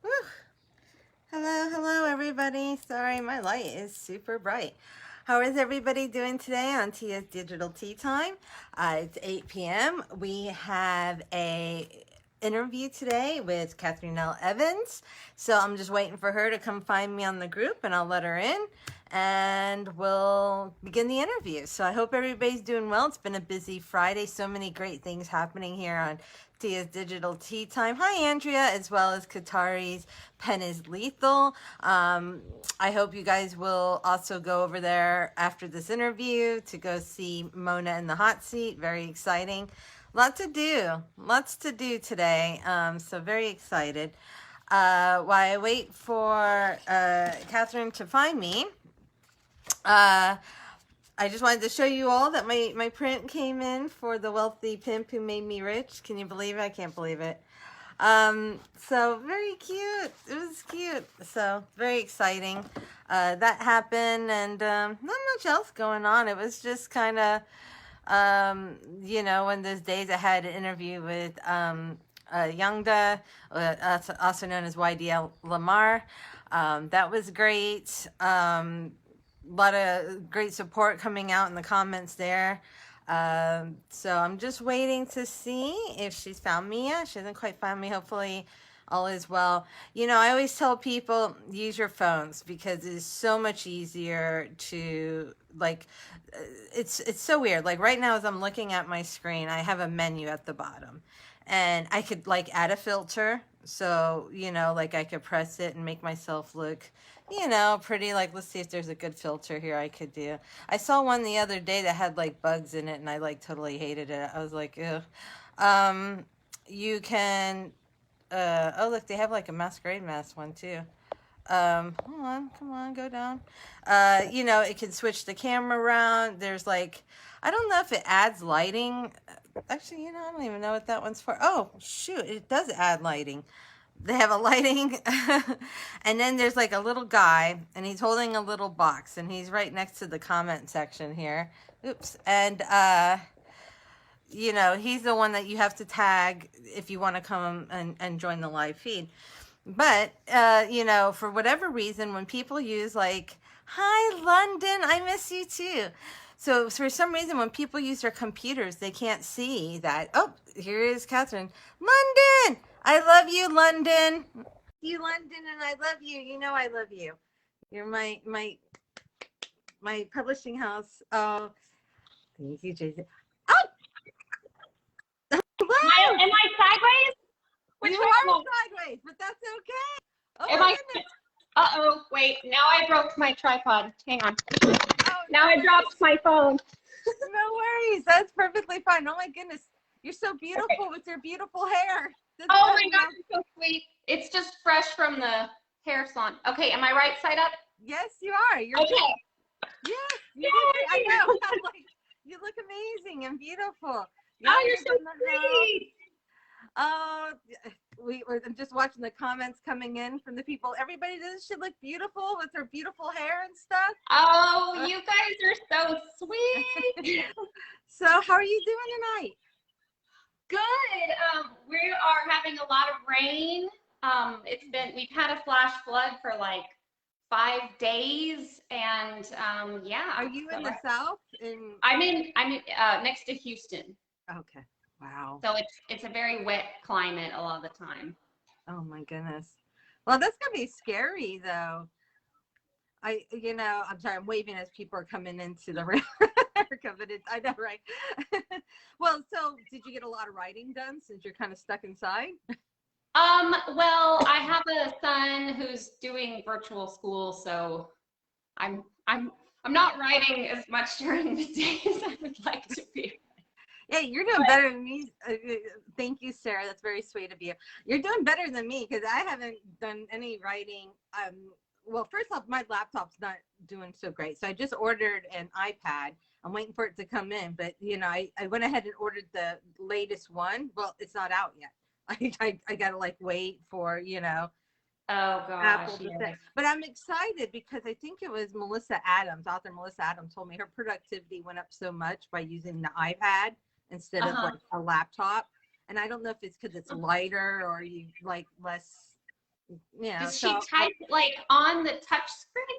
Whew. Hello, everybody. Sorry, my light is super bright. How is everybody doing today on Tia's Digital Tea Time? It's 8 p.m. We have a interview today with Katherine L. Evans. So I'm just waiting for her to come find me on the group and I'll let her in and we'll begin the interview. So I hope everybody's doing well. It's been a busy Friday. So many great things happening here on Tia's Digital Tea Time. Hi, Andrea, as well as Katari's Pen is Lethal. I hope you guys will also go over there after this interview to go see Mona in the hot seat. Very exciting. Lots to do today. So very excited. While I wait for Katherine to find me, uh, I just wanted to show you all that my print came in for The Wealthy Pimp Who Made Me Rich. Can you believe it? I can't believe it. So very cute. It was cute. So very exciting. That happened and not much else going on. It was just kind of, one of those days I had an interview with Youngda, also known as YDL Lamar. That was great. A lot of great support coming out in the comments there. So I'm just waiting to see if she's found me yet. She hasn't quite found me. Hopefully all is well. I always tell people use your phones because it is so much easier to it's so weird. Like right now as I'm looking at my screen, I have a menu at the bottom and I could add a filter. So, I could press it and make myself look, pretty. Let's see if there's a good filter here I could do. I saw one the other day that had bugs in it and I totally hated it. I was like, ew. You can, oh look, they have a masquerade mask one too. Come on, go down. It can switch the camera around. There's I don't know if it adds lighting. Actually, I don't even know what that one's for. Oh, shoot, it does add lighting. They have a lighting, and then there's a little guy, and he's holding a little box, and he's right next to the comment section here. Oops, and he's the one that you have to tag if you want to come and join the live feed. But, for whatever reason, when people use hi, London, I miss you too. So for some reason, when people use their computers, they can't see that. Oh, here is Katherine. London, I love you, London. You, London, and I love you. I love you. You're my publishing house. Oh, thank you, Jason. Oh, hello. Am I sideways? Which you are sideways, but that's okay. Oh, am I? Uh-oh, wait, now I broke my tripod. Hang on. Oh, now I dropped my phone. No worries, that's perfectly fine. Oh my goodness, you're so beautiful with your beautiful hair. Oh my gosh, it's so sweet. It's just fresh from the hair salon. Okay, am I right side up? Yes, you are. You're okay. Yes, I know. You look amazing and beautiful. Oh, you're so sweet. Oh, I'm just watching the comments coming in from the people. Everybody does she look beautiful with her beautiful hair and stuff. Oh, you guys are so sweet. So how are you doing tonight? Good. We are having a lot of rain. We've had a flash flood for 5 days, and yeah. Are you in the south? I'm in next to Houston. Okay. Wow. So it's a very wet climate a lot of the time. Oh my goodness. Well, that's gonna be scary though. I'm sorry, I'm waving as people are coming into the room. I know, right? Well, so did you get a lot of writing done since you're kind of stuck inside? Well, I have a son who's doing virtual school, so I'm not writing as much during the day as I would like to be. Yeah, you're doing better than me. Thank you, Sarah. That's very sweet of you. You're doing better than me because I haven't done any writing. Well, first off, my laptop's not doing so great. So I just ordered an iPad. I'm waiting for it to come in. But, I went ahead and ordered the latest one. Well, it's not out yet. I got to wait for, Oh, gosh. Apple to say. But I'm excited because I think it was author Melissa Adams told me her productivity went up so much by using the iPad instead of a laptop. And I don't know if it's because it's lighter or you less, Does she So type like on the touch screen?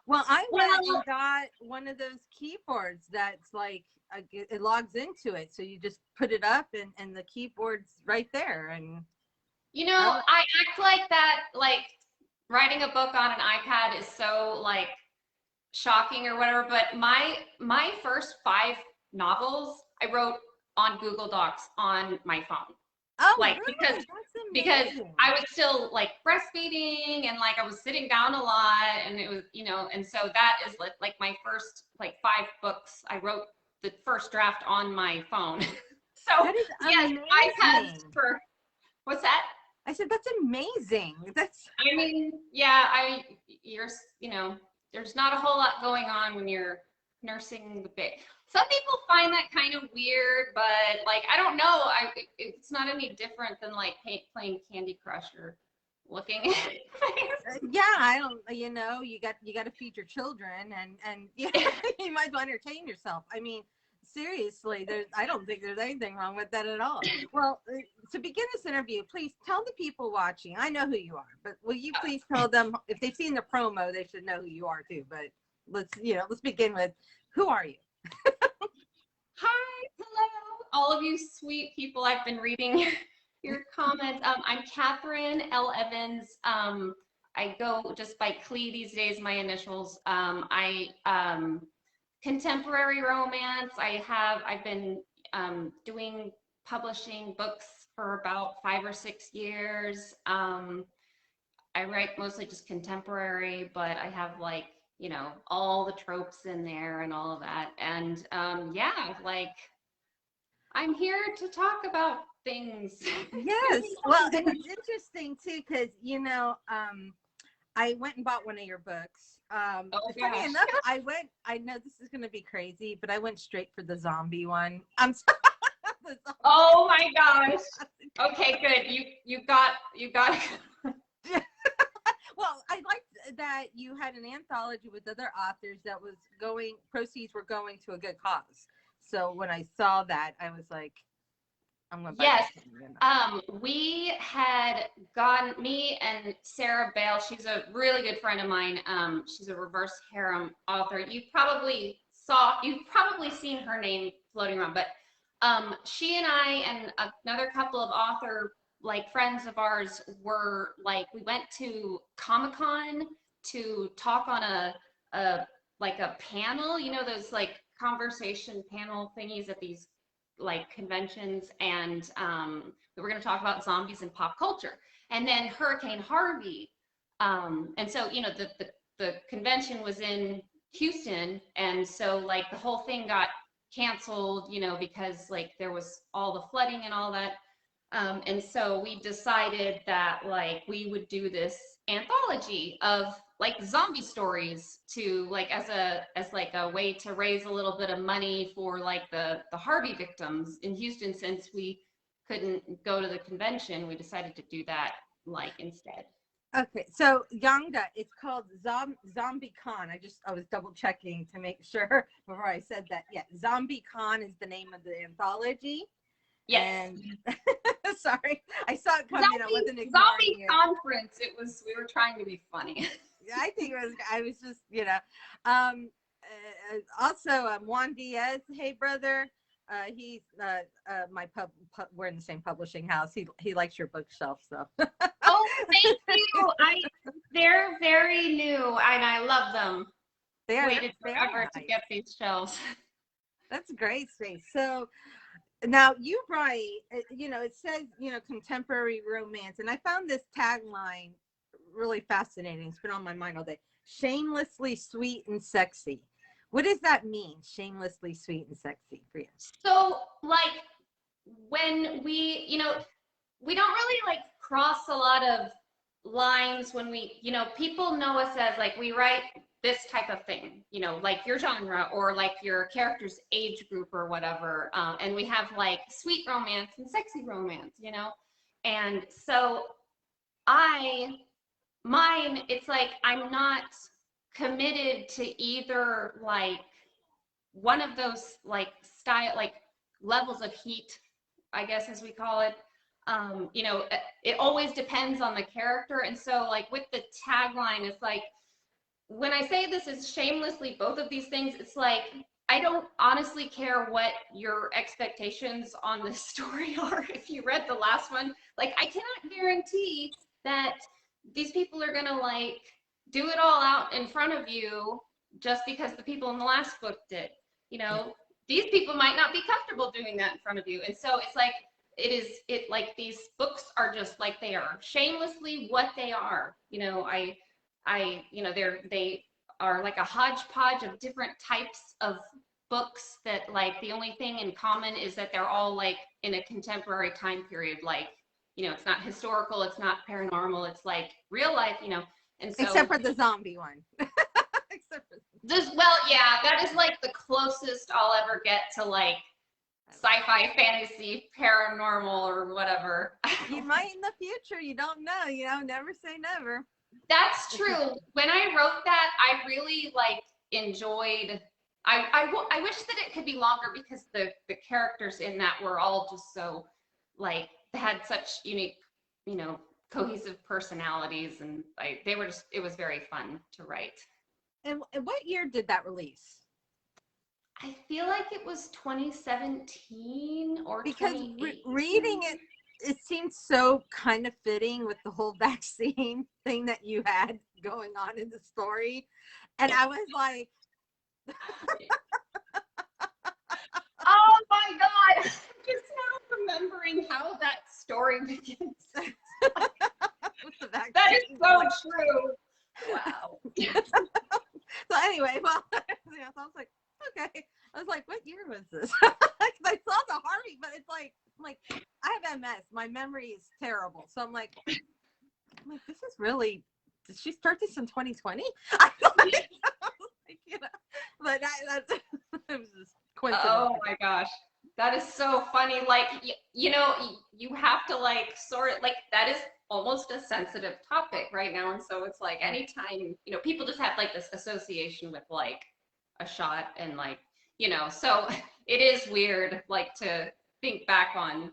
well, I Well, went and got one of those keyboards that's like it logs into it, so you just put it up and the keyboard's right there. And you know, I act like that, like writing a book on an iPad is so like shocking or whatever, but my first 5 novels I wrote on Google Docs on my phone. oh, Like really? That's because amazing. I was still like breastfeeding and like I was sitting down a lot and it was, and so that is like my first like 5 books. I wrote the first draft on my phone. So That is yes, iPads amazing. for what's that? I said that's amazing. That's I mean, yeah, you're, there's not a whole lot going on when you're nursing the baby. Some people find that kind of weird, but like, I don't know. It's not any different than like playing Candy Crush or looking at yeah. I don't. You got to feed your children, and yeah, you might as well entertain yourself. I mean, seriously, I don't think there's anything wrong with that at all. Well, to begin this interview, please tell the people watching. I know who you are, but will you please tell them if they've seen the promo, they should know who you are too. But let's begin with who are you? Hi, hello, all of you sweet people. I've been reading your comments. I'm Katherine L. Evans. I go just by Clee these days, my initials. I contemporary romance. I've been doing publishing books for about 5 or 6 years. I write mostly just contemporary, but I have like, all the tropes in there and all of that. And yeah, like I'm here to talk about things. Yes. Well, and it's interesting too, because I went and bought one of your books. Oh Funny gosh. enough, I know this is going to be crazy, but I went straight for the zombie one. I'm sorry. Oh my gosh. Okay, good. You got Well, I liked that you had an anthology with other authors that was proceeds were going to a good cause. So when I saw that, I was like, I'm going to buy Yes. this. We had gone, me and Sarah Bale, she's a really good friend of mine. She's a reverse harem author. You've probably seen her name floating around, but she and I and another couple of author like friends of ours were like, we went to Comic-Con to talk on a like a panel, those like conversation panel thingies at these like conventions, and we were going to talk about zombies and pop culture. And then Hurricane Harvey, and so the convention was in Houston, and so like the whole thing got canceled, because like there was all the flooding and all that. And so we decided that like we would do this anthology of like zombie stories to like as like a way to raise a little bit of money for like the Harvey victims in Houston. Since we couldn't go to the convention, we decided to do that like instead. Okay, so Yangda, it's called Zombie Con. I was double checking to make sure before I said that. Yeah, Zombie Con is the name of the anthology. Yes. And sorry, I saw it coming. I wasn't ignoring Zombie it. conference. We were trying to be funny. I think I was just, also Juan Diaz. Hey, brother. He's my we're in the same publishing house. He likes your bookshelf, so. Oh, thank you. They're very new and I love them. Waited forever to get these shelves. That's great, Stace. So now you write, it says, contemporary romance, and I found this tagline really fascinating. It's been on my mind all day. Shamelessly sweet and sexy. What does that mean? Shamelessly sweet and sexy for you? So like when we don't really like cross a lot of lines when we, people know us as like we write this type of thing, like your genre or like your character's age group or whatever. And we have like sweet romance and sexy romance, and so it's like I'm not committed to either like one of those like style, like levels of heat, I guess as we call it. You know, it always depends on the character. And so like with the tagline, it's like, when I say this is shamelessly both of these things, it's like, I don't honestly care what your expectations on this story are. If you read the last one, like, I cannot guarantee that these people are gonna like do it all out in front of you just because the people in the last book did. You know, these people might not be comfortable doing that in front of you. And so it's like, it like these books are just like, they are shamelessly what they are. You know, you know, they are like a hodgepodge of different types of books that like the only thing in common is that they're all like in a contemporary time period. Like, you know, it's not historical, it's not paranormal, it's like real life, you know. And so Except for the zombie one. Except for this, well, yeah, that is like the closest I'll ever get to like sci-fi, fantasy, paranormal, or whatever. you might in the future, you don't know, you know, never say never. That's true. When I wrote that, I really like enjoyed. I wish that it could be longer because the characters in that were all just so like, they had such unique, you know, cohesive personalities, and they were just, it was very fun to write. And what year did that release? I feel like it was 2017 or Because 2018. reading it seems so kind of fitting with the whole vaccine thing that you had going on in the story. And I was like, oh my God, just now remembering how that story begins. with the vaccine. That is so true. Wow. So anyway, well, yeah, so I was like, okay. I was like, what year was this? Because I saw the Harvey, but it's like, I'm like, I have MS. My memory is terrible. So I'm like, this is really, did she start this in 2020? I was like, you know, but that's, it was just coincidence. Oh my gosh. That is so funny. Like, you know, you have to like sort it, like, that is almost a sensitive topic right now. And so it's like, anytime, you know, people just have like this association with like a shot, and like, you know, so it is weird like to think back on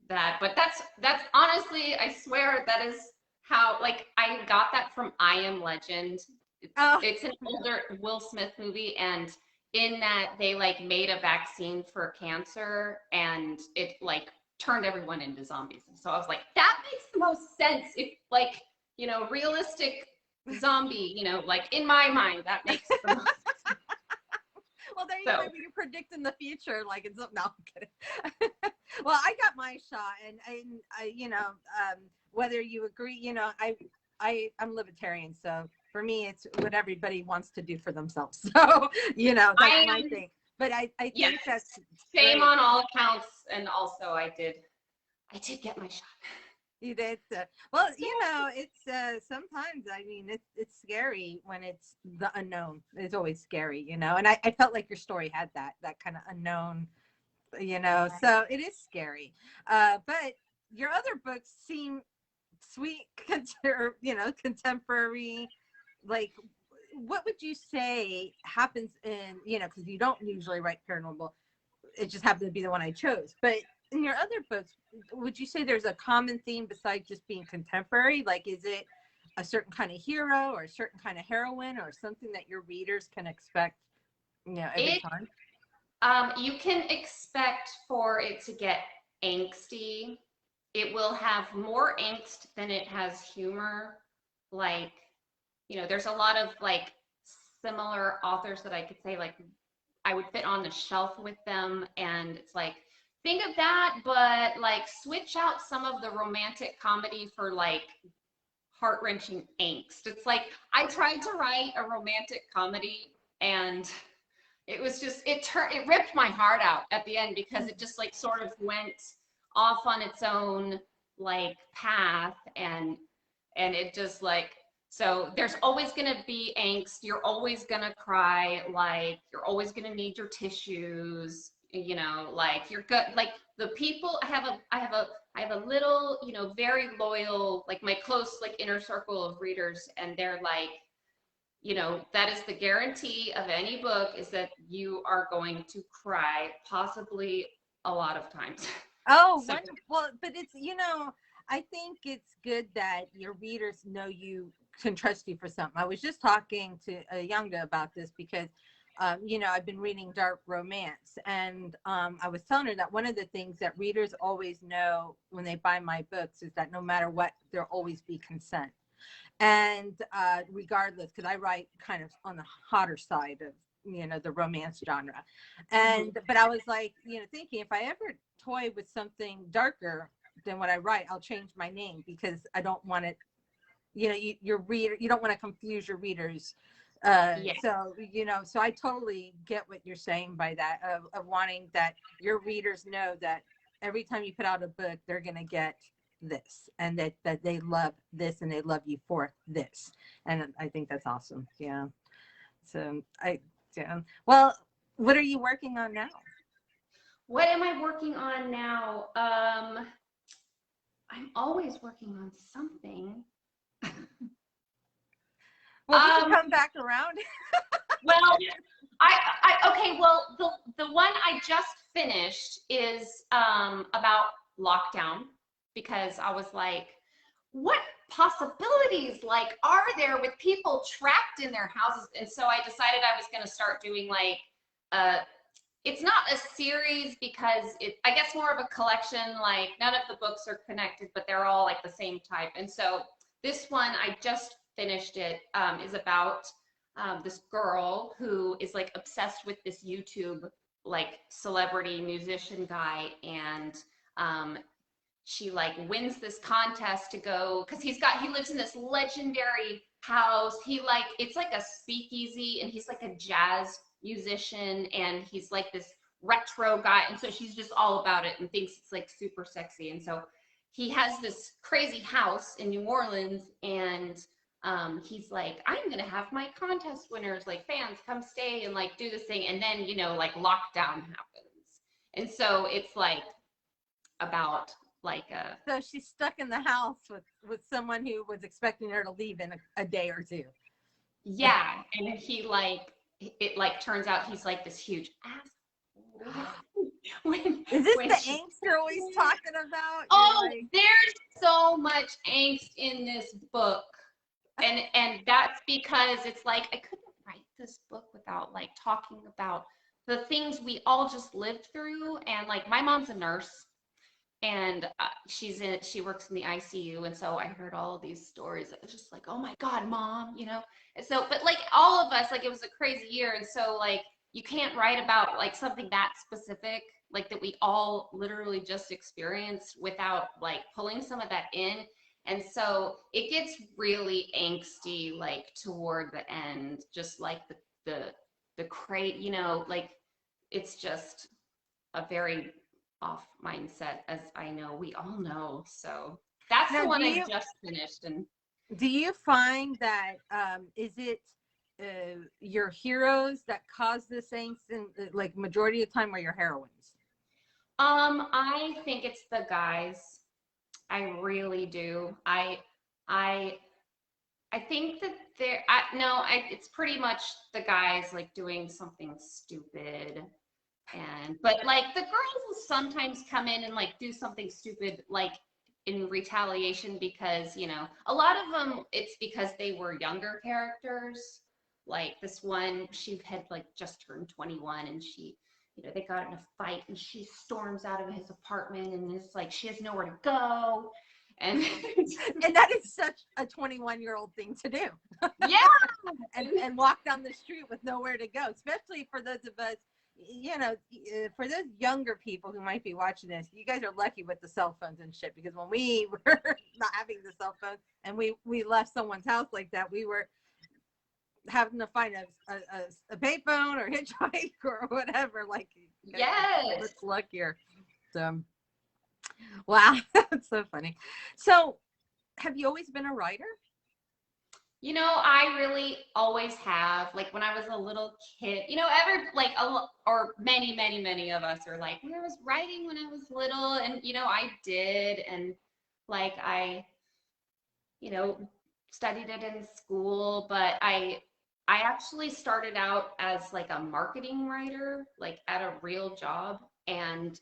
that. But that's honestly, I swear, that is how, like, I got that from I Am Legend. It's an older Will Smith movie, and in that they like made a vaccine for cancer, and it like turned everyone into zombies. So I was like, that makes the most sense. If like, you know, realistic zombie, you know, like in my mind, that makes the most sense. Well, there you go. Maybe you're predicting the future. Like, it's no, I'm kidding. Well, I got my shot, and I, you know, whether you agree, you know, I'm libertarian, so for me, it's what everybody wants to do for themselves. So, you know, that's my thing. But I think that's same on all accounts, and also I did get my shot. You did. Well, you know, it's sometimes, I mean, it's scary when it's the unknown. It's always scary, you know, and I felt like your story had that kind of unknown, you know, so it is scary. But your other books seem sweet, you know, contemporary. Like, what would you say happens in, you know, because you don't usually write paranormal. It just happened to be the one I chose. But in your other books, would you say there's a common theme besides just being contemporary? Like, is it a certain kind of hero or a certain kind of heroine, or something that your readers can expect, you know, every time? You can expect for it to get angsty. It will have more angst than it has humor. Like, you know, there's a lot of like similar authors that I could say like I would fit on the shelf with them, and it's like, think of that, but like switch out some of the romantic comedy for like heart-wrenching angst. It's like, I tried to write a romantic comedy, and it was just, it ripped my heart out at the end, because it just like sort of went off on its own like path, and it just like, so there's always going to be angst. You're always going to cry. Like, you're always going to need your tissues, you know, like you're good. Like the people, I have a little, you know, very loyal, like my close, like inner circle of readers. And they're like, you know, that is the guarantee of any book, is that you are going to cry, possibly a lot of times. Oh, So wonderful. Well, but it's, I think it's good that your readers know you can trust you for something. I was just talking to a Youngda about this because, I've been reading dark romance, and I was telling her that one of the things that readers always know when they buy my books is that no matter what, there'll always be consent. And regardless, because I write kind of on the hotter side of the romance genre. mhm. And but I was like, thinking if I ever toy with something darker than what I write, I'll change my name because I don't want it, your reader, you don't want to confuse your readers. Yeah. So I totally get what you're saying by that, of wanting that your readers know that every time you put out a book, they're going to get this, and that they love this and they love you for this. And I think that's awesome. Yeah. So yeah. Well, what are you working on now? What am I working on now? I'm always working on something. Well, we can Um, come back around. well, okay, well, the one I just finished is about lockdown, because I was like, what possibilities like are there with people trapped in their houses? And so I decided I was going to start doing like uh it's not a series because I guess more of a collection, like none of the books are connected, but they're all like the same type. And so this one, I just finished it, is about this girl who is like obsessed with this YouTube like celebrity musician guy. And um, she like wins this contest to go, because he lives in this legendary house. He like, it's like a speakeasy, and he's like a jazz musician, and he's like this retro guy, and so she's just all about it and thinks it's like super sexy. And so he has this crazy house in New Orleans, and he's like, I'm gonna have my contest winners, like fans, come stay and like do this thing. And then like lockdown happens, and so it's like about like a So she's stuck in the house with someone who was expecting her to leave in a day or two. yeah. And he like, it like turns out he's like this huge asshole. when Is this when the she angst you're always talking about? You're Oh, like, there's so much angst in this book. And that's because it's like I couldn't write this book without like talking about the things we all just lived through. And like my mom's a nurse, and she works in the ICU, and so I heard all of these stories. It was just like, oh my God, mom, And so, but like all of us, like it was a crazy year, and so like you can't write about like something that specific, like that we all literally just experienced, without like pulling some of that in. And so it gets really angsty like toward the end, just like the crate, like it's just a very off mindset, as I know we all know. So that's now the one I just finished. And do you find that is it your heroes that cause this angst, and like majority of the time, are your heroines? I think it's the guys. I really do. I I think that it's pretty much the guys like doing something stupid. But like the girls will sometimes come in and like do something stupid, like in retaliation, because a lot of them, it's because they were younger characters. Like this one, she had like just turned 21, and she, they got in a fight, and she storms out of his apartment, and it's like she has nowhere to go. And And that is such a 21-year-old thing to do. yeah. And walk down the street with nowhere to go, especially for those of us, for those younger people who might be watching this. You guys are lucky with the cell phones and shit, because when we were not having the cell phone and we left someone's house like that, we were having to find a payphone or hitchhike or whatever. Like, Yes. much luckier. So, wow, that's so funny. So, have you always been a writer? I really always have. Like when I was a little kid, or many, many, many of us are like, I was writing when I was little, and I did, and like you know, studied it in school, but I actually started out as like a marketing writer, like at a real job, and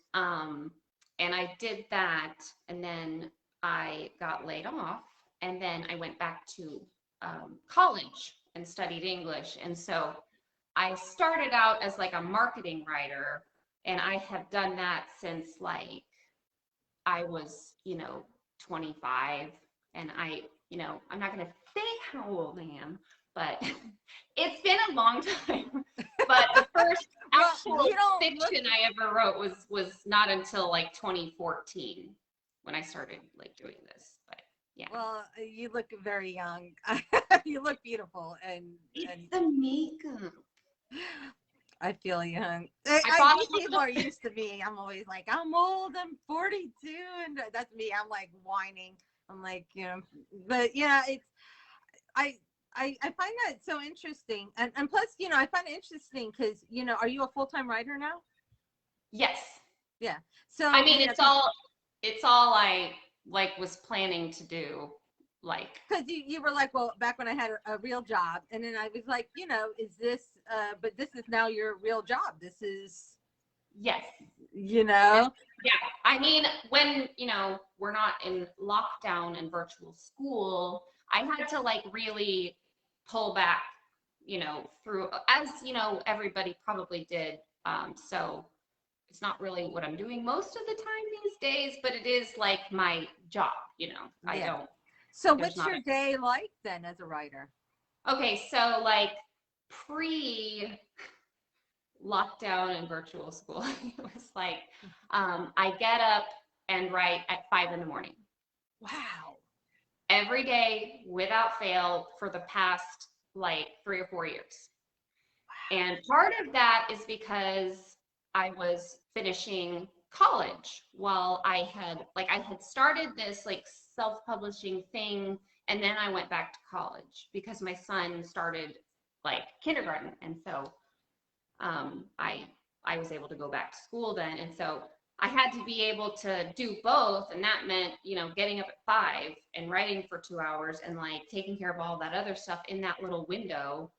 And I did that, and then I got laid off, and then I went back to college and studied English. And so I started out as like a marketing writer, and I have done that since like I was, 25. And I'm not going to say how old I am, but it's been a long time. But the first actual fiction I ever wrote was not until like 2014 when I started like doing this. But yeah. Well, you look very young. You look beautiful, and It's the makeup. I feel young. People are used to me. I'm always like, I'm old. I'm 42, and that's me. I'm like whining. I'm like, but yeah, it's I find that so interesting, and plus, I find it interesting because are you a full-time writer now? Yes. Yeah. So I mean, it's all I like was planning to do, like because you were like, well, back when I had a real job, and then I was like, is this but this is now your real job. This is yes. Yeah. I mean, when we're not in lockdown and virtual school, I had to like really pull back, through, as everybody probably did. So it's not really what I'm doing most of the time these days, but it is like my job, I don't. So what's your day like then as a writer? Okay, so like pre lockdown and virtual school, it was like I get up and write at 5 in the morning. Wow. Every day without fail for the past like 3 or 4 years. Wow. And part of that is because I was finishing college while I had started this like self-publishing thing, and then I went back to college because my son started like kindergarten, and so I was able to go back to school then. And so I had to be able to do both. And that meant, getting up at 5 and writing for 2 hours and like taking care of all that other stuff in that little window,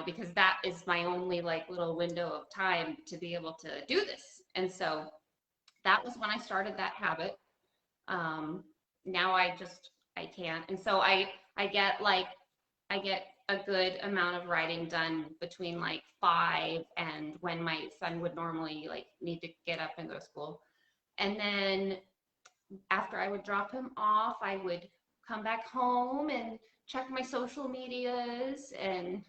because that is my only like little window of time to be able to do this. And so that was when I started that habit. Now I can't. And so I get a good amount of writing done between like 5 and when my son would normally like need to get up and go to school. And then after I would drop him off, I would come back home and check my social medias and,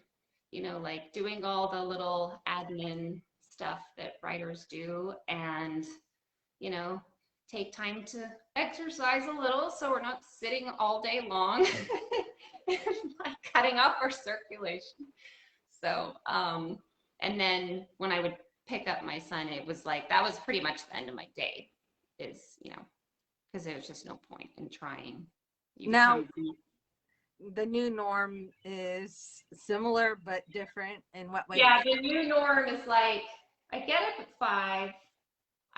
like doing all the little admin stuff that writers do, and, take time to exercise a little so we're not sitting all day long and like cutting off our circulation. So, and then when I would pick up my son, it was like, that was pretty much the end of my day, is, because there was just no point in trying. Now, the new norm is similar but different in what way? Yeah, the new norm is like, I get up at 5.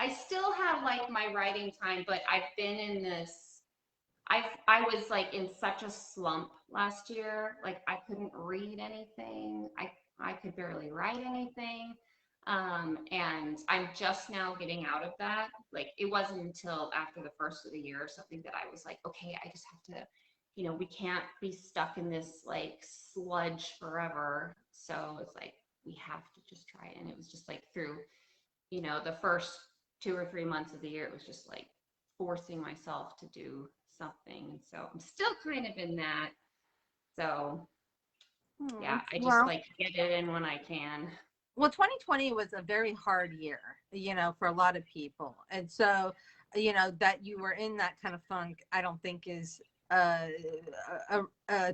I still have like my writing time, but I've been in this, I was like in such a slump last year. Like I couldn't read anything. I could barely write anything. And I'm just now getting out of that. Like it wasn't until after the first of the year or something that I was like, okay, I just have to, we can't be stuck in this like sludge forever. So it's like, we have to just try it. And it was just like through, the first 2 or 3 months of the year, it was just like forcing myself to do something. And so I'm still kind of in that. So yeah, I just like get it in when I can. Well, 2020 was a very hard year, for a lot of people. And so, that you were in that kind of funk, I don't think is a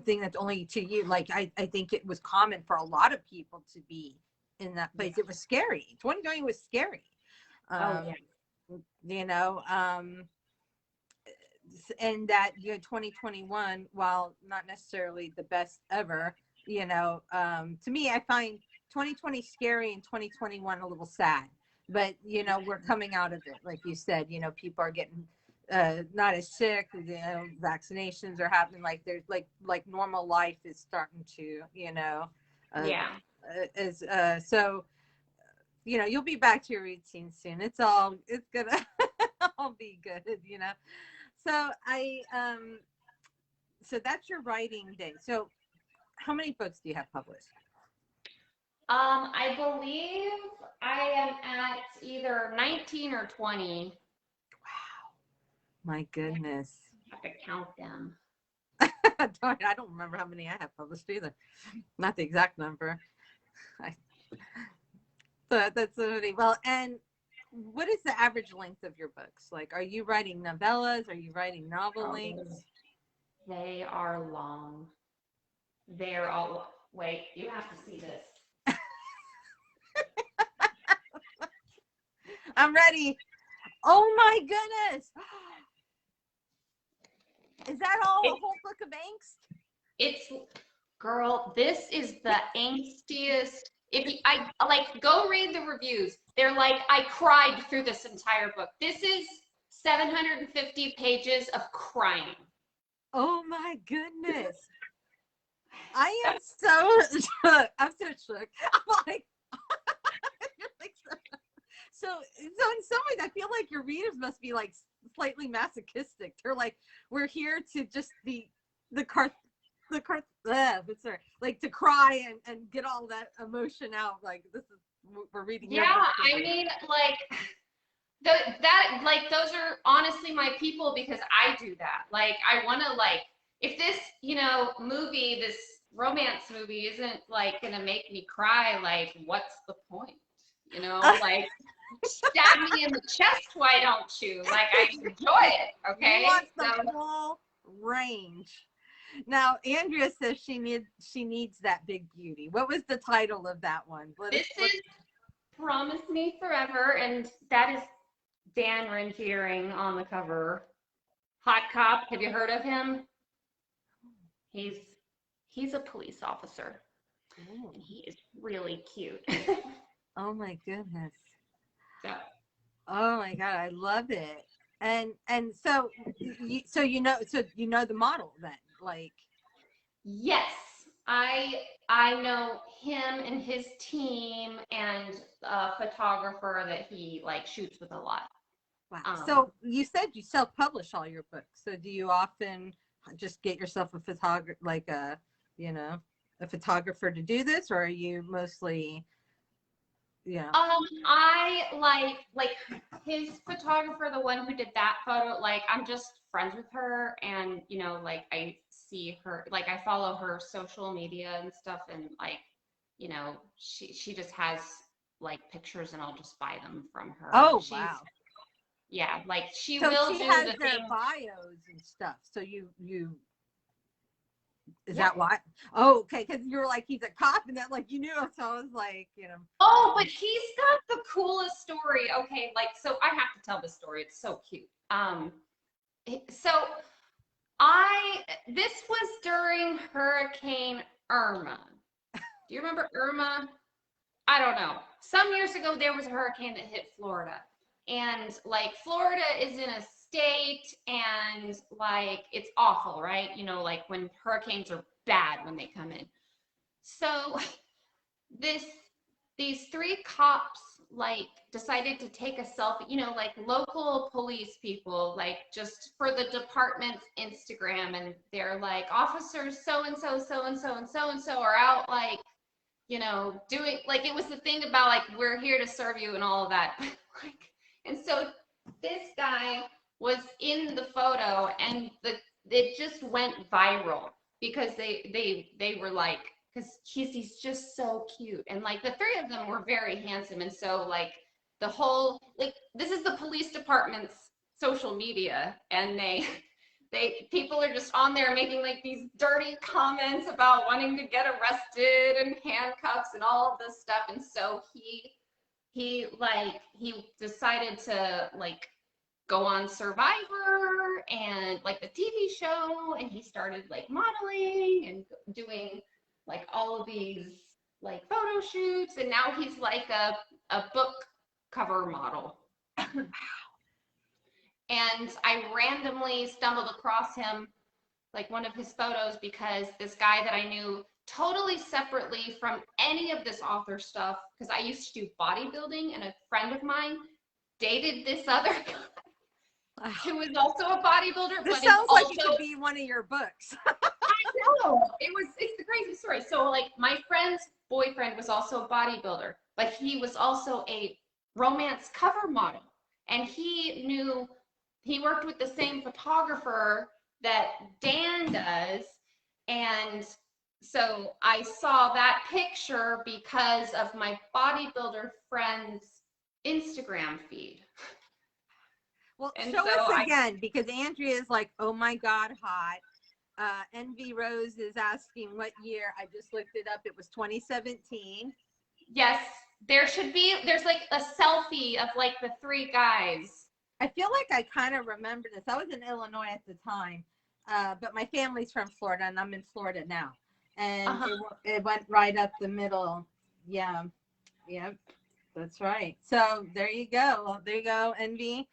thing that's only to you. Like, I think it was common for a lot of people to be in that place. Yeah. It was scary. 2020 was scary. And that 2021, while not necessarily the best ever, to me, I find 2020 scary and 2021 a little sad. But we're coming out of it, like you said. People are getting not as sick. Vaccinations are happening. Like there's like normal life is starting to so you'll be back to your routine soon. It's gonna I'll be good, you know. So so that's your writing day. So how many books do you have published? I believe I am at either 19 or 20. My goodness. I have to count them. I don't remember how many I have published either. Not the exact number. I, so that's so funny. Well, and what is the average length of your books? Like, are you writing novellas? Are you writing novel Oh, lengths? they are long. They're all, wait, you have to see this. I'm ready. Oh my goodness. Is that all a whole book of angst? It's, girl, this is the angstiest. If you, I like, go read the reviews. They're like, I cried through this entire book. This is 750 pages of crying. Oh my goodness. I am so shook. I'm so shook. I'm like, so in some ways, I feel like your readers must be like slightly masochistic. They're like, we're here to just be like to cry and get all that emotion out. Like this is we're reading. Yeah, I mean, like like those are honestly my people because I do that. Like I want to like if this, movie, this romance movie isn't like gonna make me cry, like what's the point? Like stab me in the chest, why don't you? Like I enjoy it, okay? You want the full range. Now Andrea says she needs that big beauty. What was the title of that one? This is Promise Me Forever, and that is Dan Rentiering on the cover. Hot Cop, have you heard of him? He's a police officer. Ooh. And he is really cute. Oh my goodness. So, oh my God, I love it. And so you know the model then, like. yes, I know him and his team and a photographer that he like shoots with a lot. Wow. So you said you self-publish all your books. So do you often just get yourself a photographer, like a photographer to do this, or are you mostly, I like his photographer, the one who did that photo. Like I'm just friends with her, and like I see her, like I follow her social media and stuff, and like she just has like pictures, and I'll just buy them from her. Oh, wow. Yeah, like she so will she do has the their thing. bios and stuff. So you is that why? Oh, okay, because you were like he's a cop, and that like you knew. So I was like, Oh, but he's got the coolest story. Okay, like so I have to tell this story. It's so cute. So this was during Hurricane Irma. Do you remember Irma? I don't know. Some years ago, there was a hurricane that hit Florida. And like Florida is in a state and like it's awful, right? Like when hurricanes are bad when they come in. So these three cops like decided to take a selfie, like local police people, like just for the department's Instagram, and they're like, officers so and so, so and so, and so and so are out like doing like it was the thing about like we're here to serve you and all of that. Like, and so this guy was in the photo, and it just went viral because they were like, because he's just so cute, and like the three of them were very handsome, and so like the whole like this is the police department's social media, and people are just on there making like these dirty comments about wanting to get arrested and handcuffs and all of this stuff. And so he decided to like go on Survivor and like the TV show, and he started like modeling and doing like all of these like photo shoots, and now he's like a book cover model. And I randomly stumbled across him, like one of his photos, because this guy that I knew totally separately from any of this author stuff, because I used to do bodybuilding, and a friend of mine dated this other guy. who is also a bodybuilder, This but is sounds like it also could be one of your books. no, it's the crazy story. So like my friend's boyfriend was also a bodybuilder, but he was also a romance cover model. And he worked with the same photographer that Dan does. And so I saw that picture because of my bodybuilder friend's Instagram feed. Well, And show so us again, because Andrea is like, oh my God, hot. Envy Rose is asking what year. I just looked it up. It was 2017. yes, there's like a selfie of like the three guys. I feel like I kind of remember this. I was in Illinois at the time, but my family's from Florida, and I'm in Florida now. And it went right up the middle. Yeah, yep, that's right. So there you go. There you go, Envy.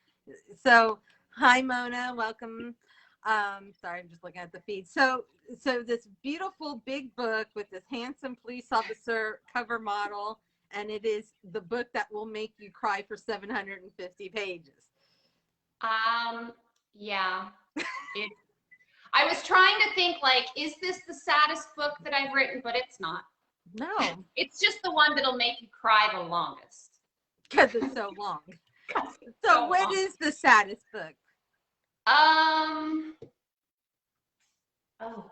So hi, Mona. Welcome. Sorry, I'm just looking at the feed. So this beautiful big book with this handsome police officer cover model, and it is the book that will make you cry for 750 pages. Yeah. I was trying to think like, is this the saddest book that I've written? But it's not. No, It's just the one that'll make you cry the longest. because it's so long. So what is the saddest book? Oh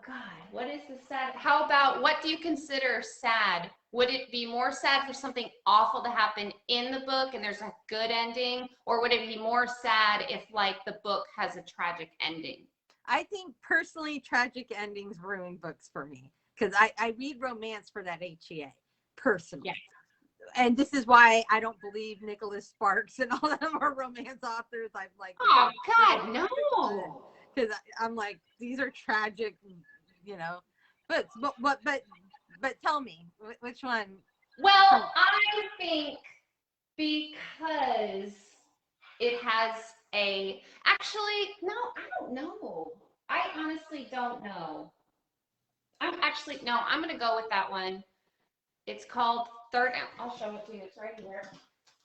God, what is the sad? How about, what do you consider sad? Would it be more sad for something awful to happen in the book and there's a good ending? Or would it be more sad if like the book has a tragic ending? I think personally, tragic endings ruin books for me, because I read romance for that HEA personally. Yes. And this is why I don't believe Nicholas Sparks and all of them are romance authors. I'm like, oh God, no. Because I'm like, these are tragic, books. But tell me, which one? Well, I think because it has actually, no, I don't know. I honestly don't know. I'm going to go with that one. It's called Third, I'll show it to you. It's right here.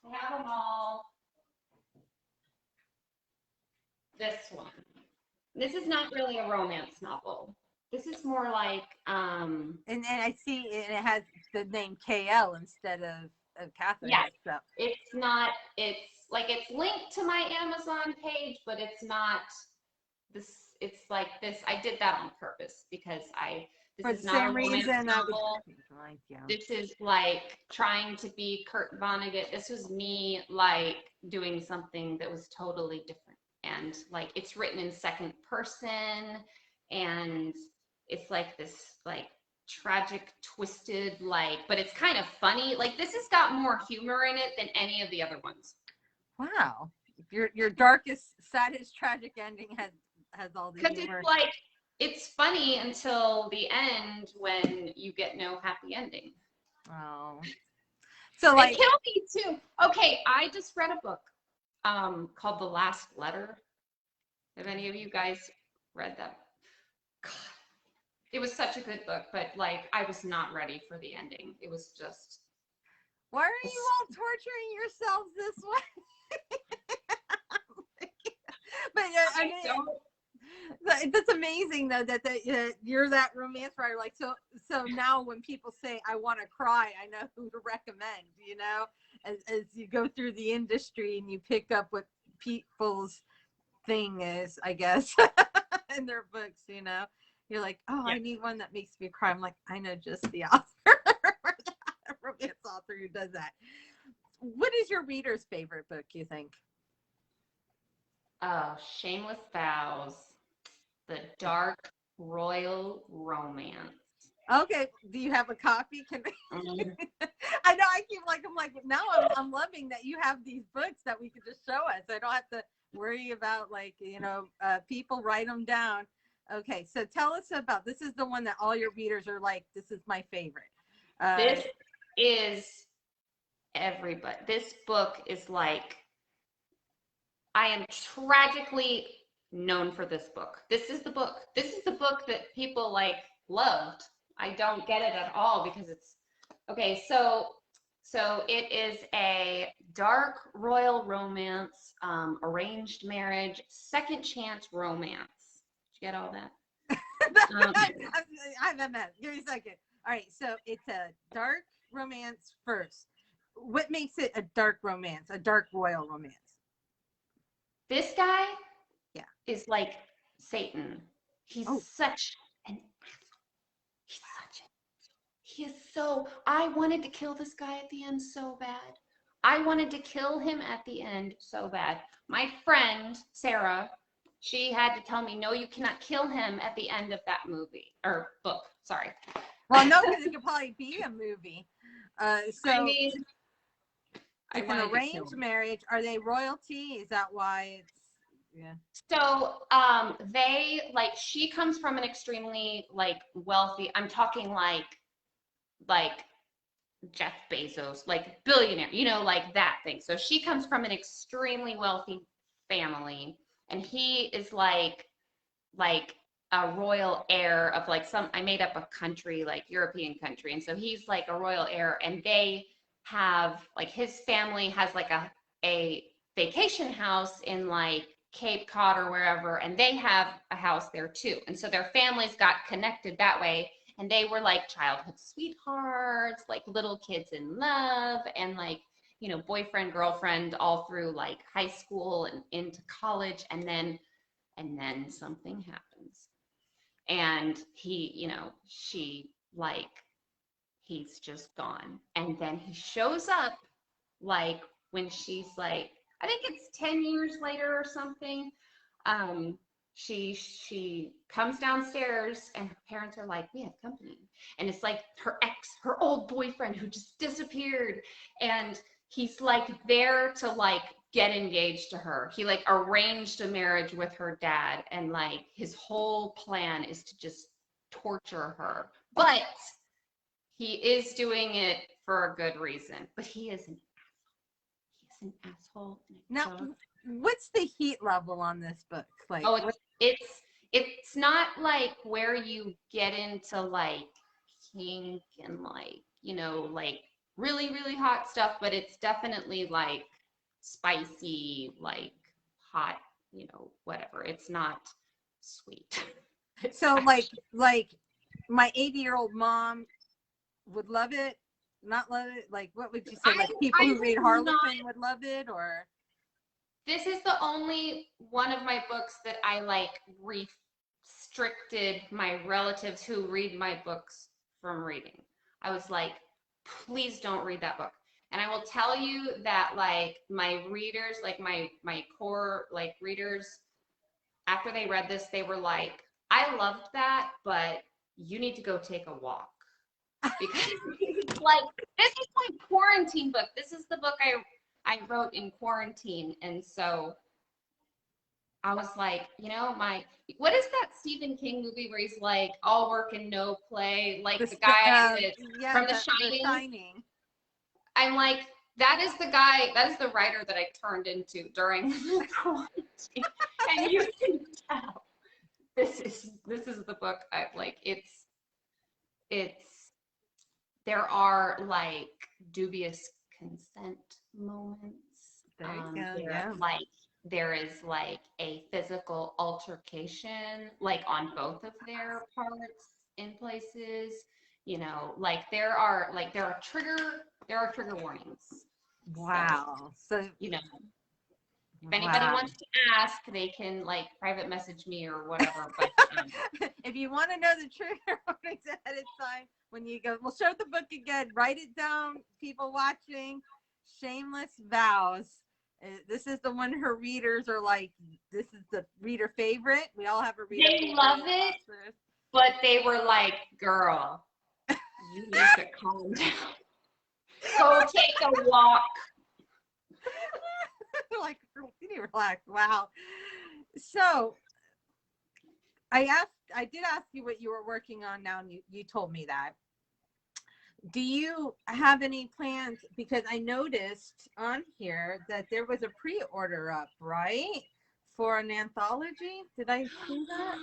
I have them all. This one. This is not really a romance novel. This is more like, and I see it has the name KL instead of Katherine. yeah, So. it's not, it's linked to my Amazon page, but it's not this, it's like this. I did that on purpose because this is not a romance novel. This is like trying to be Kurt Vonnegut. This was me like doing something that was totally different. And like it's written in second person, and it's like this like tragic, twisted, like, but it's kind of funny. Like this has got more humor in it than any of the other ones. Wow, your darkest, saddest, tragic ending has all the humor. Because it's like, it's funny until the end when you get no happy ending. Oh, so like, it killed me too. Okay, I just read a book called The Last Letter. Have any of you guys read that? God, it was such a good book, but like I was not ready for the ending. It was just. Why are you all torturing yourselves this way? But I mean, that's amazing though that you're that romance writer. Like so now when people say I want to cry, I know who to recommend. As you go through the industry and you pick up what people's thing is, I guess, in their books. You're like, oh, yeah. I need one that makes me cry. I'm like, I know just the author, romance author who does that. What is your reader's favorite book, you think? Oh, Shameless Vows, the dark royal romance. Okay, do you have a copy? I know I'm like now I'm loving that you have these books that we could just show us. I don't have to worry about people write them down. Okay, so tell us about, this is the one that all your readers are like, this is my favorite. This is everybody. This book is like, I am tragically known for this book. This is the book. This is the book that people like loved. I don't get it at all because it's, okay, so So it is a dark royal romance, arranged marriage, second chance romance. Did you get all that? Um, I'm a mess. Give me a second. All right, so it's a dark romance first. What makes it a dark romance, a dark royal romance? this guy Yeah. is like Satan. He's Oh, such an he's such a he is so I wanted to kill this guy at the end so bad. I wanted to kill him at the end so bad. My friend Sarah, she had to tell me, no, you cannot kill him at the end of that movie or book. Sorry. well, no, because it could probably be a movie. I So mean, I it's an wanted to kill arranged him. marriage. Are they royalty? Is that why it's yeah? So, they like she comes from an extremely like wealthy. I'm talking like Jeff Bezos, like billionaire, like that thing. So she comes from an extremely wealthy family, and he is like a royal heir of like some I made up a country, like European country. And so he's like a royal heir, and they have like his family has like a vacation house in like Cape Cod or wherever, and they have a house there too. And so their families got connected that way. And they were like childhood sweethearts, like little kids in love, and like, boyfriend, girlfriend all through like high school and into college. And then something happens. And she like, he's just gone. And then he shows up like when she's like, I think it's 10 years later or something. Um, she comes downstairs and her parents are like, we have company. And it's like her old boyfriend who just disappeared. And he's like there to like get engaged to her. He like arranged a marriage with her dad, and like his whole plan is to just torture her. But he is doing it for a good reason. But he's an asshole. Now, what's the heat level on this book? Like, Oh, it's not like where you get into like kink and like, like really, really hot stuff, but it's definitely like spicy, like hot, whatever. It's not sweet. It's so actually, like my 80-year-old mom would love it, not love it. Like, what would you say? Like people I who read would not. Harlequin would love it, or This is the only one of my books that I like restricted my relatives who read my books from reading. I was like, please don't read that book. And I will tell you that like my readers, like my core like readers, after they read this, they were like, I loved that, but you need to go take a walk. Because like this is my quarantine book. This is the book I wrote in quarantine. And so I was like, what is that Stephen King movie where he's like all work and no play? Like the guy that's yeah, from The the Shining. Shining. I'm like, that is the writer that I turned into during the quarantine. And you can tell this is the book I like. It's there are like dubious consent moments. There you go. Where Yeah. like there is like a physical altercation, like on both of their parts in places. Like there are trigger warnings. So, Wow. So if anybody wow. wants to ask, they can like private message me or whatever. But If you want to know the trigger warnings ahead of time, when you go, we'll show the book again. Write it down, people watching. Shameless Vows. This is the one her readers are like, this is the reader favorite. We all have a reader they favorite. love it, but they were like, girl, you need to calm down. Go take a walk. Like, you need to relax. Wow. So I did ask you what you were working on now, and you told me that. Do you have any plans? Because I noticed on here that there was a pre-order up, right? For an anthology. Did I see that?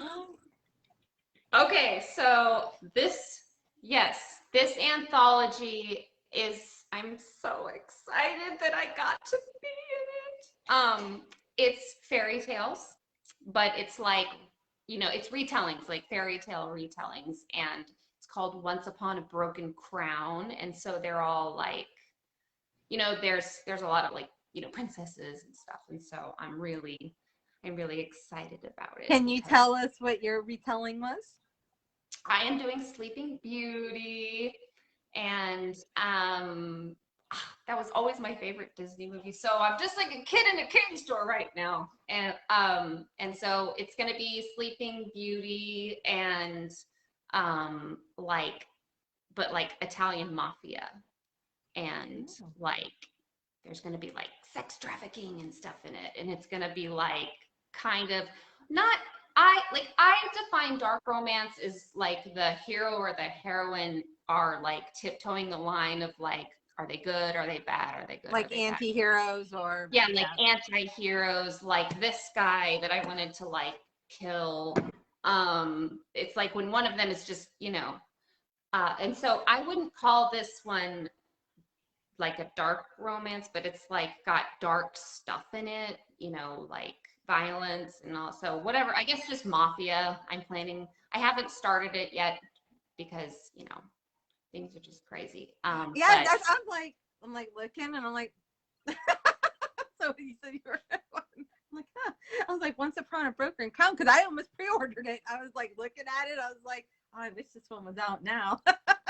Okay, so this anthology is I'm so excited that I got to be in it. It's fairy tales, but it's like, it's retellings, like fairy tale retellings, and it's called Once Upon a Broken Crown. And so they're all like, there's a lot of like, princesses and stuff. And so I'm really excited about it Can you because tell us what your retelling was? I am doing Sleeping Beauty, and that was always my favorite Disney movie. So I'm just like a kid in a candy store right now, and so it's gonna be Sleeping Beauty and like, but like Italian mafia, and like there's gonna be like sex trafficking and stuff in it, and it's gonna be like kind of not I define dark romance as like the hero or the heroine are like tiptoeing the line of like, are they good, are they bad, are they good, are Like they bad? anti-heroes or Yeah, like anti-heroes, like this guy that I wanted to like kill. It's like when one of them is just, and so I wouldn't call this one like a dark romance, but it's like got dark stuff in it, like violence and also whatever. I guess just mafia. I haven't started it yet because, things are just crazy. yeah, But that's I'm like looking and I'm like so you said you were I'm like, huh. I was like, Once Upon a Broken Crown, because I almost pre-ordered it. I was like looking at it, I was like, oh, I wish this one was out now.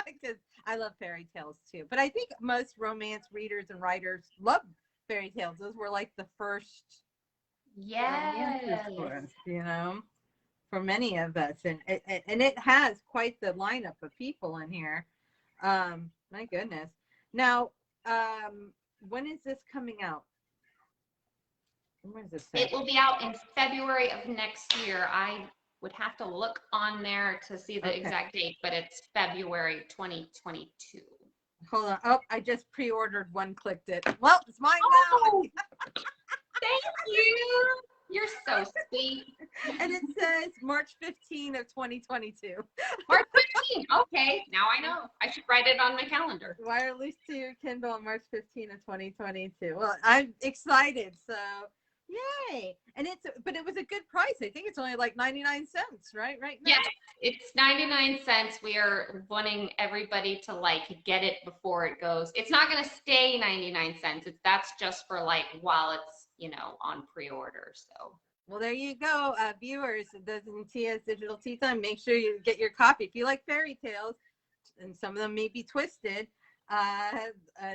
Because I love fairy tales too. But I think most romance readers and writers love fairy tales. Those were like the first romances yes. for us, for many of us. And it has quite the lineup of people in here. My goodness. Now, when is this coming out? When does this say? It will be out in February of next year. I would have to look on there to see the exact date, but it's February 2022. Hold on. Oh, I just pre-ordered one, clicked it. Well, it's mine Oh, now. thank you. You're so sweet. And it says March 15 of 2022. March 15. Okay, now I know. I should write it on my calendar. Wireless to Kindle on March 15 of 2022. Well, I'm excited. So, yay. And but it was a good price. I think it's only like 99 cents, right? Right now. Yes, it's 99 cents. We are wanting everybody to like get it before it goes. It's not going to stay 99 cents. That's just for like while it's, on pre-order. So. Well, there you go, viewers. Doesn't Tia's Digital Tea Time. Make sure you get your copy. If you like fairy tales, and some of them may be twisted,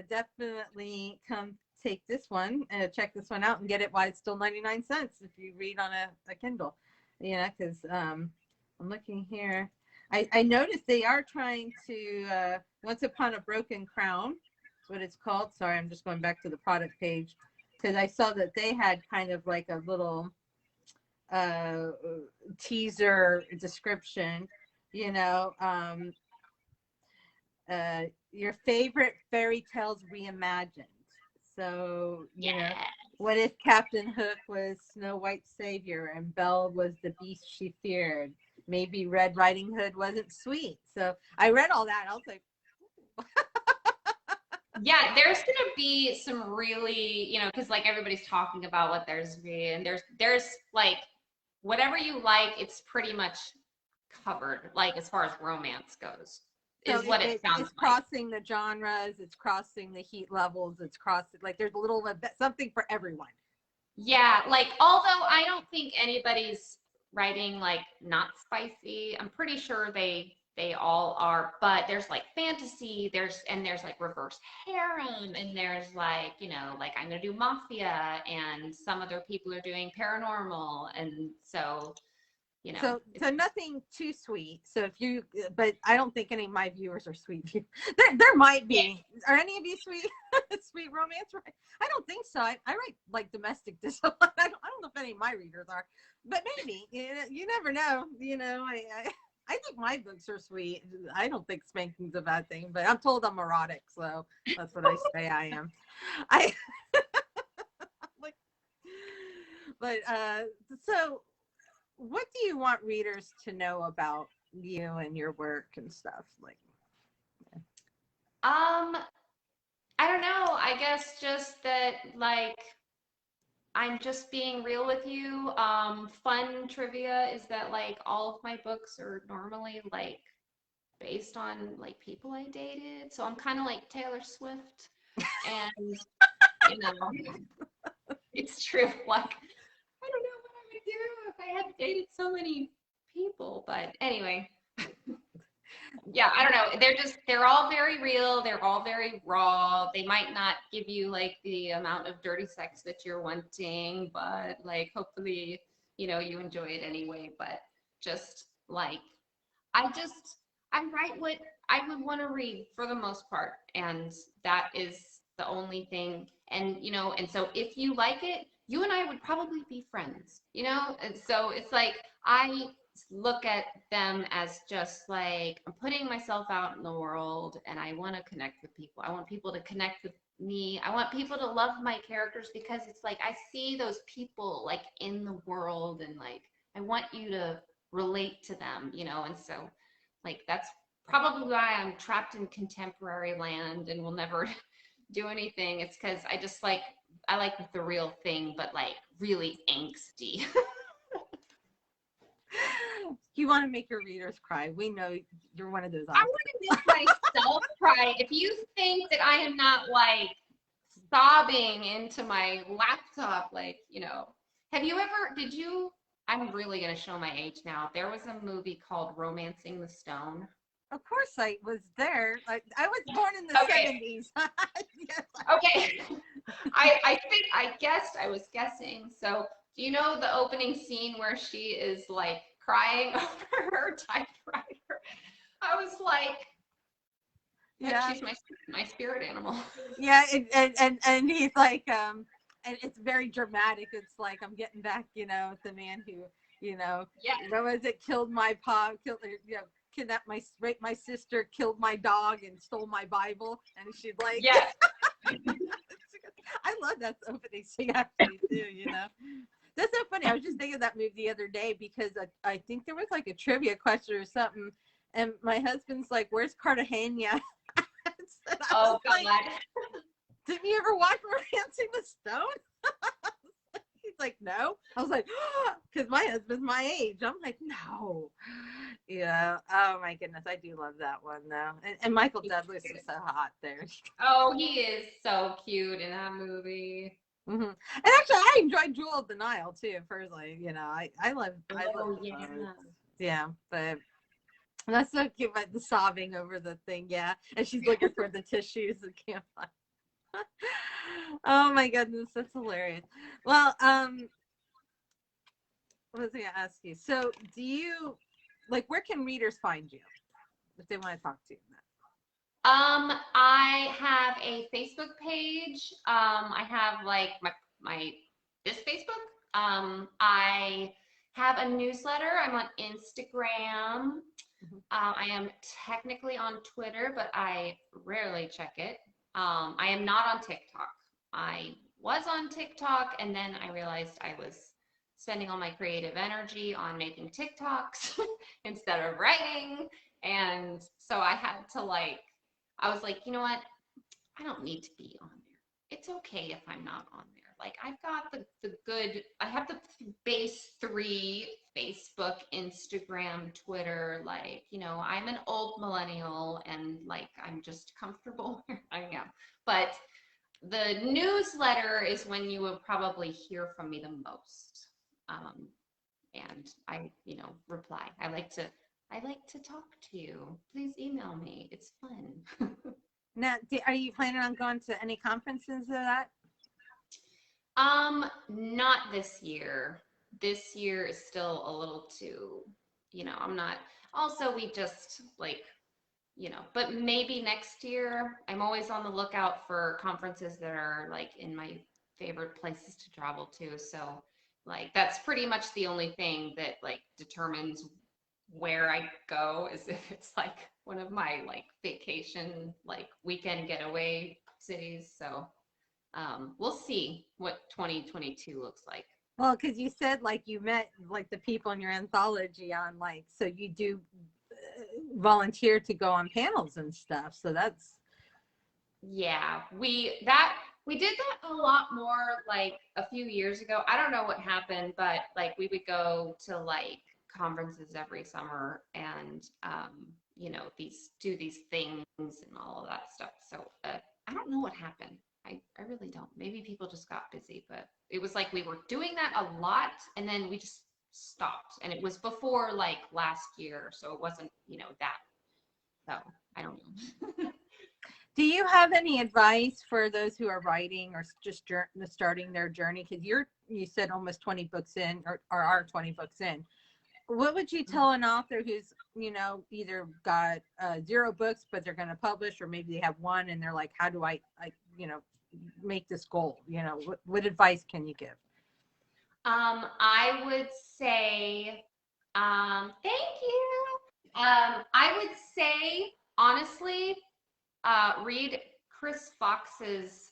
definitely come take this one and check this one out and get it while it's still 99 cents if you read on a Kindle. Because I'm looking here. I noticed they are trying to, Once Upon a Broken Crown, is what it's called. Sorry, I'm just going back to the product page because I saw that they had kind of like a little teaser description, your favorite fairy tales reimagined. So, what if Captain Hook was Snow White's savior and Belle was the beast she feared? Maybe Red Riding Hood wasn't sweet. So I read all that. I was like, yeah, there's gonna be some really, because like everybody's talking about what there's be, and there's like whatever you like, it's pretty much covered, like as far as romance goes, is what it sounds it's crossing the genres, it's crossing the heat levels, it's crossing like there's a little something for everyone. Yeah, like although I don't think anybody's writing like not spicy, I'm pretty sure they all are, but there's like fantasy, there's like reverse harem, and there's like, like I'm gonna do mafia, and some other people are doing paranormal, and so so nothing too sweet. So but I don't think any of my viewers are sweet. There might be. Are any of you sweet sweet romance? I don't think so. I write like domestic discipline. I don't know if any of my readers are, but maybe you never know. I think my books are sweet. I don't think spanking's a bad thing, but I'm told I'm erotic, so that's what I say I am. So what do you want readers to know about you and your work and stuff? Like, I don't know. I guess just that, like, I'm just being real with you. Fun trivia is that, like, all of my books are normally, like, based on, like, people I dated. So I'm kind of like Taylor Swift. And, you know, it's true. Like, I don't know what I would do if I had dated so many people. But anyway, yeah, I don't know. They're all very real. They're all very raw. They might not give you like the amount of dirty sex that you're wanting, but like hopefully, you enjoy it anyway. But just like, I just, I write what I would want to read for the most part. And that is the only thing. And so if you like it, you and I would probably be friends. And so it's like, I look at them as just like, I'm putting myself out in the world and I want to connect with people. I want people to connect with me. I want people to love my characters because it's like, I see those people like in the world and like, I want you to relate to them. And so like that's probably why I'm trapped in contemporary land and will never do anything. It's because I like the real thing, but like really angsty. You want to make your readers cry. We know you're one of those I authors. want to make myself cry. If you think that I am not like sobbing into my laptop, have you ever, I'm really going to show my age now. There was a movie called Romancing the Stone. Of course I was there. I was born in the 70s. Yes. Okay. I was guessing. So do you know the opening scene where she is like crying over her typewriter? I was like, Yeah. she's my spirit animal. Yeah, and he's like, and it's very dramatic. It's like, I'm getting back, the man who, Yes. what was it, killed my pa, kidnapped raped my sister, killed my dog, and stole my Bible. And she's like, Yes. I love that opening scene actually too. That's so funny. I was just thinking of that movie the other day because I think there was like a trivia question or something, and my husband's like, "Where's Cartagena?" Oh God. Like, didn't you ever watch Romancing the Stone? He's like, no. I was like, because my husband's my age. I'm like, no. Yeah. Oh my goodness, I do love that one though. And Michael Douglas is so hot there. Oh, he is so cute in that movie. Mm-hmm. And actually, I enjoyed Jewel of the Nile too. Personally, I love. Oh yeah. Yeah, but that's so cute. But the sobbing over the thing, yeah, and she's looking for the tissues and can't find. Oh my goodness, that's hilarious. Well, what was I gonna ask you? So, do you where can readers find you if they want to talk to you? I have a Facebook page. I have like my this Facebook. I have a newsletter. I'm on Instagram. I am technically on Twitter, but I rarely check it. I am not on TikTok. I was on TikTok, and then I realized I was spending all my creative energy on making TikToks instead of writing. And so I was like, you know what? I don't need to be on there. It's okay if I'm not on there. Like I've got I have the base 3: Facebook, Instagram, Twitter. I'm an old millennial and like I'm just comfortable where I am. But the newsletter is when you will probably hear from me the most. And I, reply. I like to talk to you. Please email me. It's fun. Now, are you planning on going to any conferences of that? Not this year. This year is still a little too, I'm not. Also, we just but maybe next year. I'm always on the lookout for conferences that are like in my favorite places to travel to. So, like, that's pretty much the only thing that like determines where I go is if it's like one of my like vacation, like weekend getaway cities. So we'll see what 2022 looks like. Well, because you said like you met like the people in your anthology on so you do volunteer to go on panels and stuff. So that's Yeah, we did that a lot more like a few years ago. I don't know what happened, but like we would go to like conferences every summer and do these things and all of that stuff. So I don't know what happened. I really don't. Maybe people just got busy, but it was like we were doing that a lot and then we just stopped. And it was before like last year, so it wasn't, that. So I don't know. Do you have any advice for those who are writing or just starting their journey? Because you said almost 20 books in, or are 20 books in. What would you tell an author who's, either got 0 books, but they're going to publish, or maybe they have one and they're like, how do I make this goal? What advice can you give? I would say, thank you. I would say, honestly, read Chris Fox's,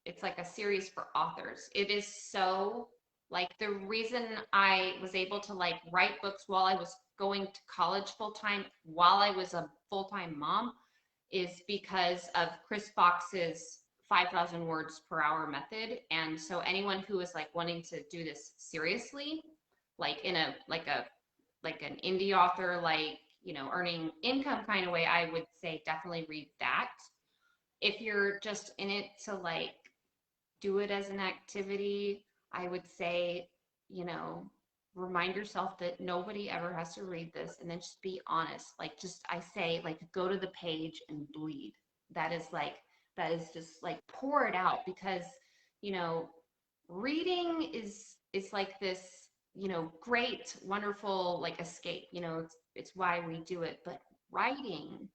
it's like a series for authors. It is so, like, the reason I was able to, like, write books while I was going to college full time, while I was a full time mom, is because of Chris Fox's 5,000 words per hour method. And so anyone who is like wanting to do this seriously, like in a like an indie author, like, earning income kind of way, I would say definitely read that. If you're just in it to like do it as an activity, I would say, you know, remind yourself that nobody ever has to read this, and then just be honest. Like, just, I say, like, go to the page and bleed. That is like, that is just like, pour it out, because, you know, reading is like this, great, wonderful, like, escape. It's why we do it. But writing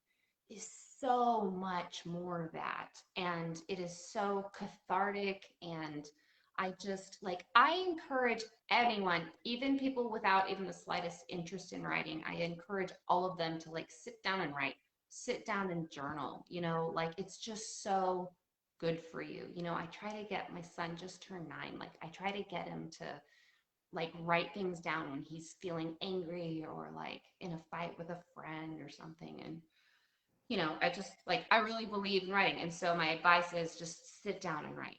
is so much more of that, and it is so cathartic. And I just, like, I encourage anyone, even people without even the slightest interest in writing, I encourage all of them to like sit down and write, sit down and journal. Like, it's just so good for you. I try to get my son, just turned 9, like, I try to get him to like write things down when he's feeling angry or like in a fight with a friend or something. And I just, like, I really believe in writing. And so my advice is just sit down and write.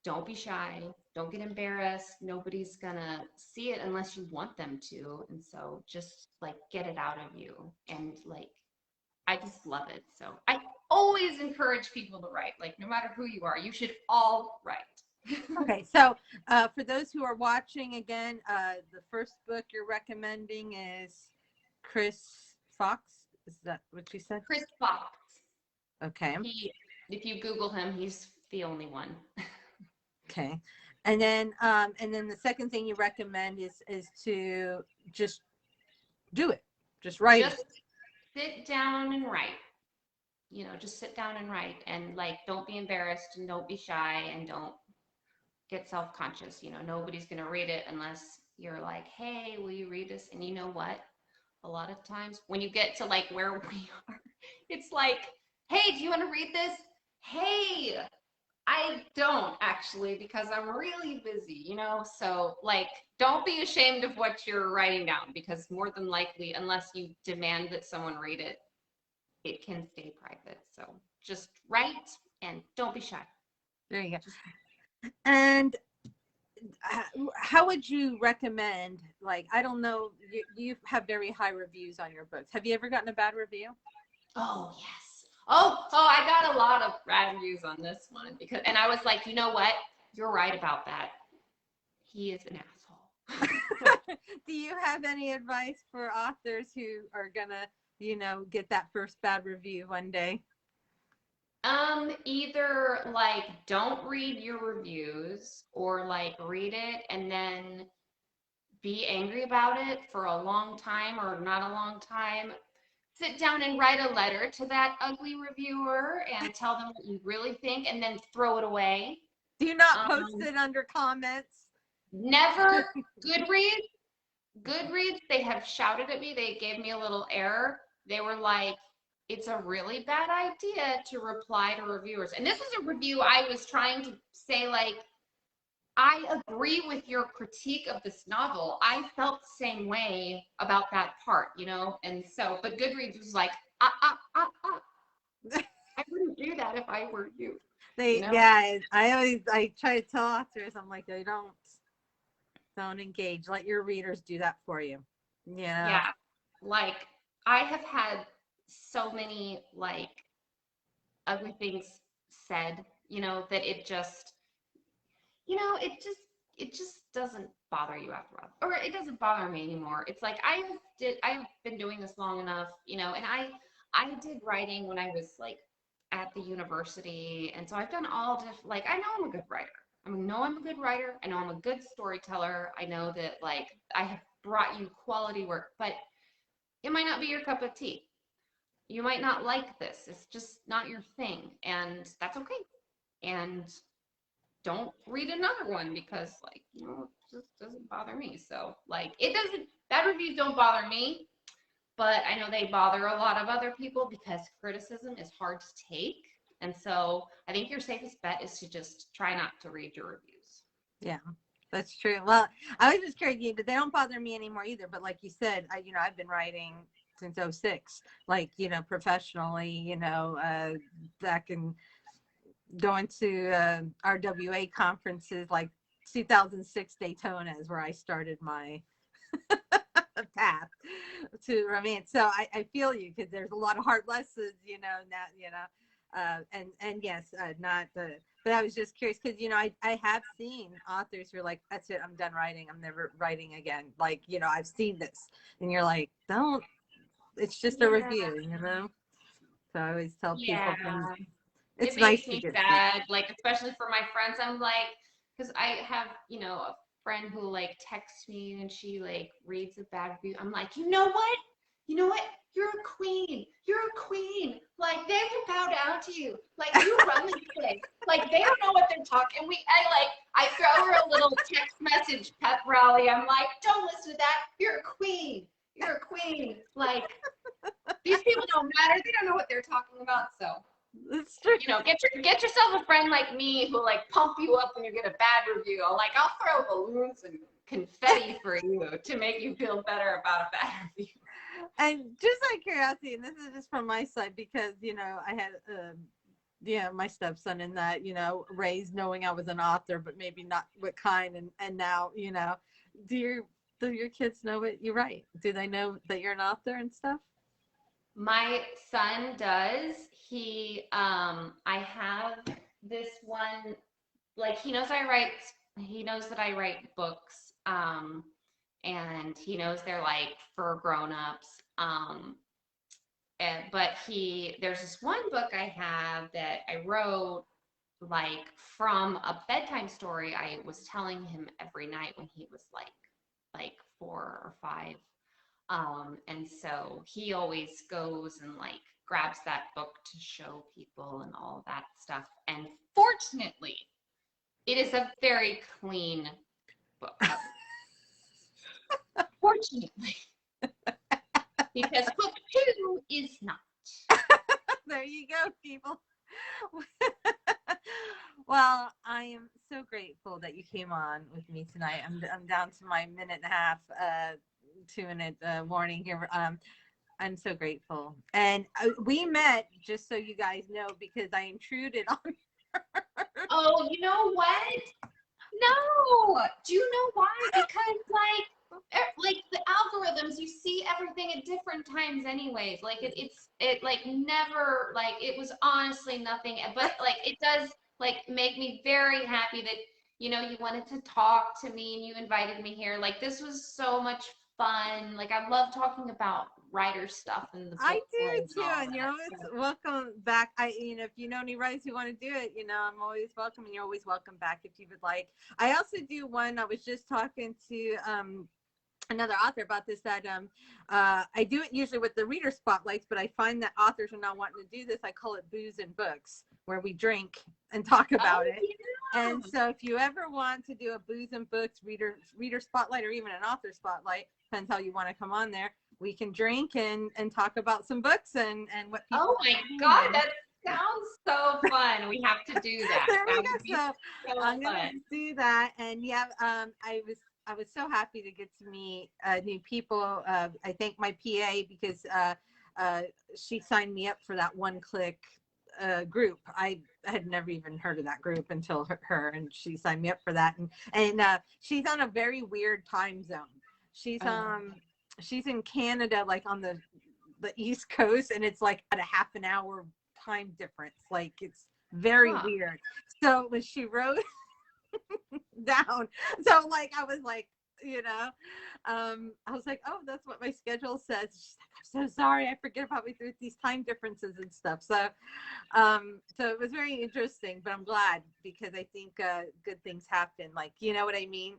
Don't be shy. Don't get embarrassed. Nobody's gonna see it unless you want them to. And so just like get it out of you. And like, I just love it. So I always encourage people to write. Like, no matter who you are, you should all write. Okay, so for those who are watching again, the first book you're recommending is Chris Fox. Is that what you said? Chris Fox. Okay. If you Google him, he's the only one. Okay. And then the second thing you recommend is to just do it. Just write Just sit down and write. Just sit down and write, and like, don't be embarrassed and don't be shy and don't get self-conscious. Nobody's going to read it unless you're like, hey, will you read this? And you know what? A lot of times when you get to like where we are, it's like, hey, do you want to read this? Hey, I don't actually, because I'm really busy, so like, don't be ashamed of what you're writing down, because more than likely, unless you demand that someone read it, it can stay private. So just write and don't be shy. There you go. And how would you recommend, like, I don't know, you have very high reviews on your books. Have you ever gotten a bad review? Oh, yes. Oh, I got a lot of bad reviews on this one, and I was like, you know what? You're right about that. He is an asshole. Do you have any advice for authors who are gonna, get that first bad review one day? Either like, don't read your reviews, or like read it and then be angry about it for a long time or not a long time. Sit down and write a letter to that ugly reviewer and tell them what you really think, and then throw it away. Do not post it under comments. Never. Goodreads, they have shouted at me. They gave me a little error. They were like, it's a really bad idea to reply to reviewers. And this was a review I was trying to say, like, I agree with your critique of this novel. I felt the same way about that part, And so, but Goodreads was like, I do that if I were you. Yeah, I try to tell authors, I'm like, don't engage. Let your readers do that for you. Yeah. Yeah. Like I have had so many like ugly things said, that it just doesn't bother you after a while. Or it doesn't bother me anymore. It's like I've been doing this long enough, and I did writing when I was like at the university, and so I've done all different, like I know I'm a good writer. I know I'm a good writer. I know I'm a good storyteller. I know that like I have brought you quality work, but it might not be your cup of tea. You might not like this. It's just not your thing, and that's okay. And don't read another one because like, it just doesn't bother me. So like it doesn't bad reviews don't bother me, but I know they bother a lot of other people because criticism is hard to take. And so I think your safest bet is to just try not to read your reviews. Yeah, that's true. Well, I was just curious, but they don't bother me anymore either. But like you said, I've been writing since '06, like, professionally, back in going to RWA conferences, like 2006 Daytona is where I started my path to romance. So I feel you, because there's a lot of hard lessons, and yes, not the, but I was just curious because, I have seen authors who are like, that's it, I'm done writing. I'm never writing again. Like, I've seen this, and you're like, don't, it's just a review. So I always tell people, Yeah. it's It nice makes to me get feedback. sad, like especially for my friends. I'm like, because I have, a friend who like texts me and she like reads a bad review. I'm like, you know what? You know what? You're a queen. You're a queen. Like they will bow down to you. Like you run this place. Like they don't know what they're talking. I throw her a little text message pep rally. I'm like, don't listen to that. You're a queen. You're a queen. Like these people don't matter. They don't know what they're talking about. So It's true. get yourself a friend like me who like pump you up when you get a bad review. I'll throw balloons and confetti for you to make you feel better about a bad review. And just out of curiosity, and this is just from my side, because I had my stepson in that, raised knowing I was an author, but maybe not what kind. And now, do your kids know what you write? Do they know that you're an author and stuff? My son does. I have this one, like he knows that I write books, and he knows they're like for grown-ups. But there's this one book I have that I wrote like from a bedtime story I was telling him every night when he was like 4 or 5. And so he always goes and like grabs that book to show people and all that stuff. And fortunately, it is a very clean book. Fortunately, because book 2 is not. There you go, people. Well, I am so grateful that you came on with me tonight. I'm down to my minute and a half, 2-minute warning here. I'm so grateful, and we met, just so you guys know, because I intruded on. Oh, you know what? No. Do you know why? Because like the algorithms, you see everything at different times anyways. Like it like never, like it was honestly nothing, but like it does like make me very happy that you wanted to talk to me and you invited me here. Like this was so much fun. Like I love talking about writer stuff and the I book do world and too, all and you're that. always So, welcome back. If you know any writers who want to do it, I'm always welcome, and you're always welcome back if you would like. I also do one. I was just talking to another author about this, that I do it usually with the reader spotlights, but I find that authors are not wanting to do this. I call it Booze and Books, where we drink and talk about it. yeah. And so if you ever want to do a Booze and Books reader spotlight, or even an author spotlight, depends how you want to come on there, we can drink and talk about some books and what people. Oh my God, that sounds so fun. We have to do that. There we That go. would be So so I'm gonna fun. do that, and yeah, I was so happy to get to meet new people. I thank my PA, because she signed me up for that one click group. I had never even heard of that group until her, and she signed me up for that. And she's on a very weird time zone. She's she's in Canada, like on the East Coast, and it's like at a half an hour time difference. Like it's very weird. So when she wrote down, so like I was like, I was like, oh, that's what my schedule says. She's like, I'm so sorry, I forget about these time differences and stuff. So so it was very interesting, but I'm glad, because I think good things happen, like, you know what I mean.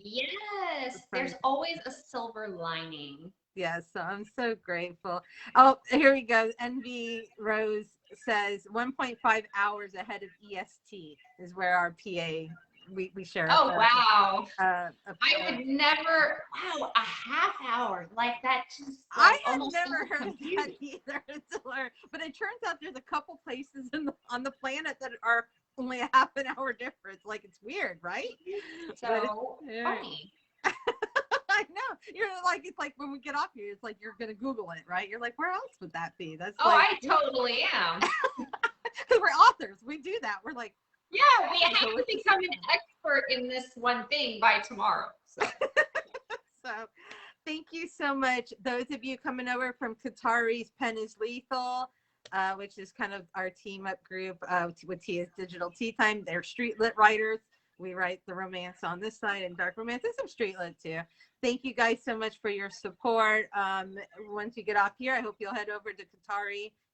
Yes, there's always a silver lining. Yeah, so I'm so grateful. Oh, here we go. NV Rose says 1.5 hours ahead of EST is where our PA, we share. Oh, wow. I would never, wow, a half hour. Like that just I had never heard of that either. But it turns out there's a couple places on the planet that are only a half an hour difference. Like, it's weird, right? So funny. I know. You're like, it's like when we get off here, it's like you're gonna Google it, right? You're like, where else would that be? That's I totally am. Because we're authors, we do that. We're like, yeah, we have to become an expert in this one thing by tomorrow. So, so thank you so much. Those of you coming over from Katari's Pen is Lethal, which is kind of our team up group with Tia's Digital Tea Time. They're street lit writers. We write the romance on this side and dark romance and some street lit too. Thank you guys so much for your support. Once you get off here, I hope you'll head over to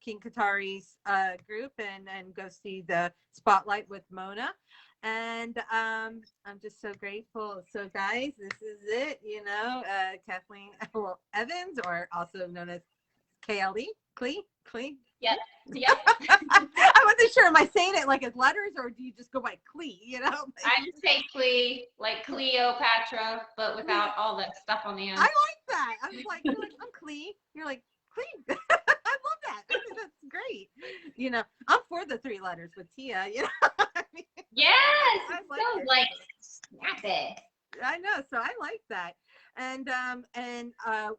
King Katari's group and go see the Spotlight with Mona. And I'm just so grateful. So guys, this is it, Kathleen Evans, or also known as KLE, Clee. Yep. Yep. I wasn't sure. Am I saying it like as letters, or do you just go by Clee? I just say Clee, like Cleopatra, but without all that stuff on the end. I like that. I was like, you're like, I'm Clee. You're like, Clee. I love that. I think that's great. I'm for the 3 letters with Tia. I mean, yes. I like snap it. I know. So I like that. And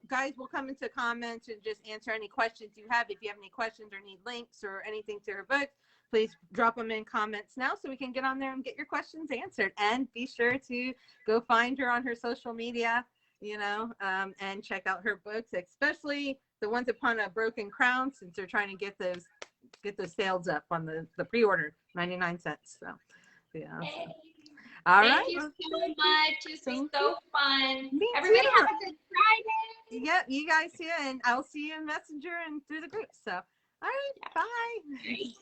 guys, we'll come into comments and just answer any questions you have. If you have any questions or need links or anything to her books, please drop them in comments now so we can get on there and get your questions answered. And be sure to go find her on her social media, and check out her books, especially the ones upon a broken crown, since they're trying to get those sales up on the pre-order, 99 cents. So yeah. Hey. All Thank right. you so much. This was so fun. Me Everybody too. have a good Friday. Yep, you guys too, and I'll see you in Messenger and through the group. So, all right, bye.